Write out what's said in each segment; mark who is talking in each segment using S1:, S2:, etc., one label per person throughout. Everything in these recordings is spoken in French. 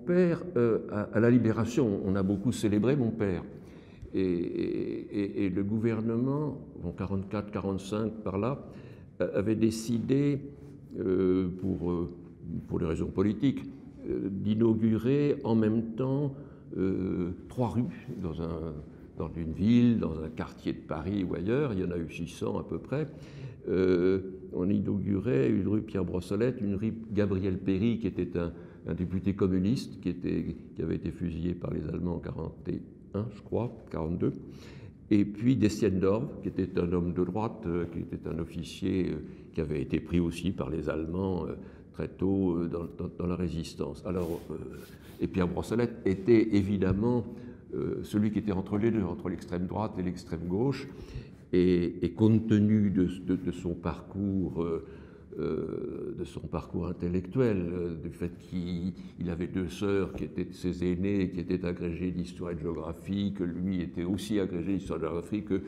S1: père, à la Libération, on a beaucoup célébré mon père. Et le gouvernement, en 44-45 par là, avait décidé, pour des raisons politiques, d'inaugurer en même temps 3 rues dans une ville, dans un quartier de Paris ou ailleurs. Il y en a eu 600 à peu près. On inaugurait une rue Pierre Brossolette, une rue Gabriel Péry, qui était un député communiste qui avait été fusillé par les Allemands en 41, je crois, 42. Et puis Destiendorf, qui était un homme de droite, qui était un officier qui avait été pris aussi par les Allemands très tôt dans la résistance. Alors, et Pierre Brossolette était évidemment celui qui était entre les deux, entre l'extrême droite et l'extrême gauche, et compte tenu de son parcours intellectuel, du fait qu'il avait 2 sœurs qui étaient ses aînées, qui étaient agrégées d'histoire et de géographie, que lui était aussi agrégé d'histoire et de géographie, que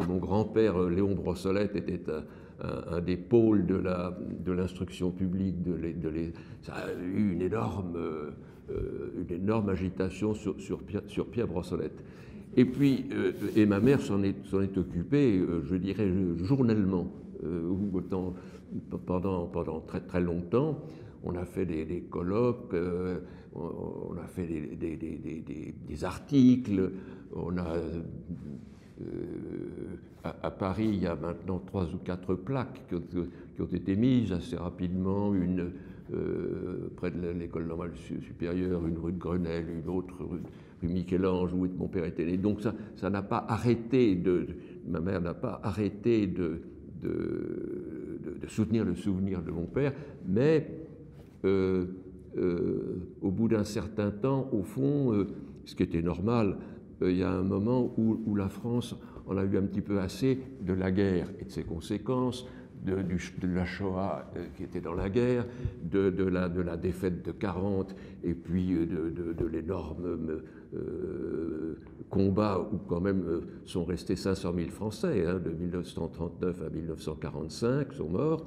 S1: mon grand-père Léon Brossolette était un des pôles de l'instruction publique. Ça a eu une énorme agitation sur Pierre Brossolette. Et puis, ma mère s'en est occupée, je dirais, journellement, pendant très, très longtemps. On a fait des colloques, on a fait des articles, on a... à Paris, il y a maintenant 3 ou 4 plaques qui ont été mises assez rapidement, une près de l'école normale supérieure, une rue de Grenelle, une autre rue Michel-Ange, où mon père était né. Donc ça n'a pas arrêté ma mère n'a pas arrêté de soutenir le souvenir de mon père, mais au bout d'un certain temps, au fond, ce qui était normal, il y a un moment où la France en a eu un petit peu assez de la guerre et de ses conséquences, de la Shoah qui était dans la guerre, de la défaite de 40, et puis de l'énorme combat où quand même sont restés 500 000 Français, hein, de 1939 à 1945, sont morts,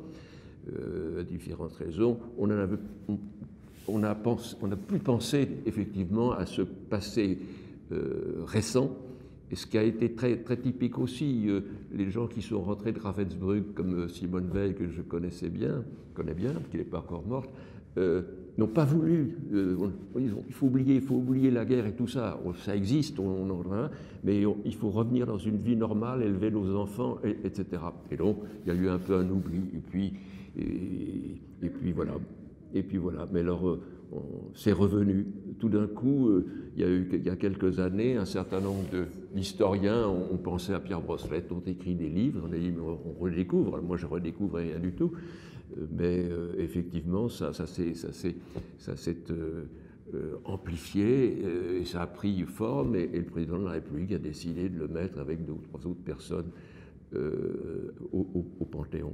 S1: à différentes raisons. On n'a plus pensé effectivement à ce passé récent. Et ce qui a été très, très typique aussi, les gens qui sont rentrés de Ravensbrück, comme Simone Veil, que je connais bien, qui n'est pas encore morte, n'ont pas voulu. Il faut oublier la guerre et tout ça. Ça existe, mais il faut revenir dans une vie normale, élever nos enfants, etc. Et donc, il y a eu un peu un oubli. Et puis voilà. Mais alors, c'est revenu. Tout d'un coup, il y a quelques années, un certain nombre d'historiens ont pensé à Pierre Brossolette, ont écrit des livres, on a dit, on redécouvre. Alors moi, je redécouvre rien du tout. Mais effectivement, ça s'est amplifié, et ça a pris forme, et le président de la République a décidé de le mettre avec 2 ou 3 autres personnes au Panthéon.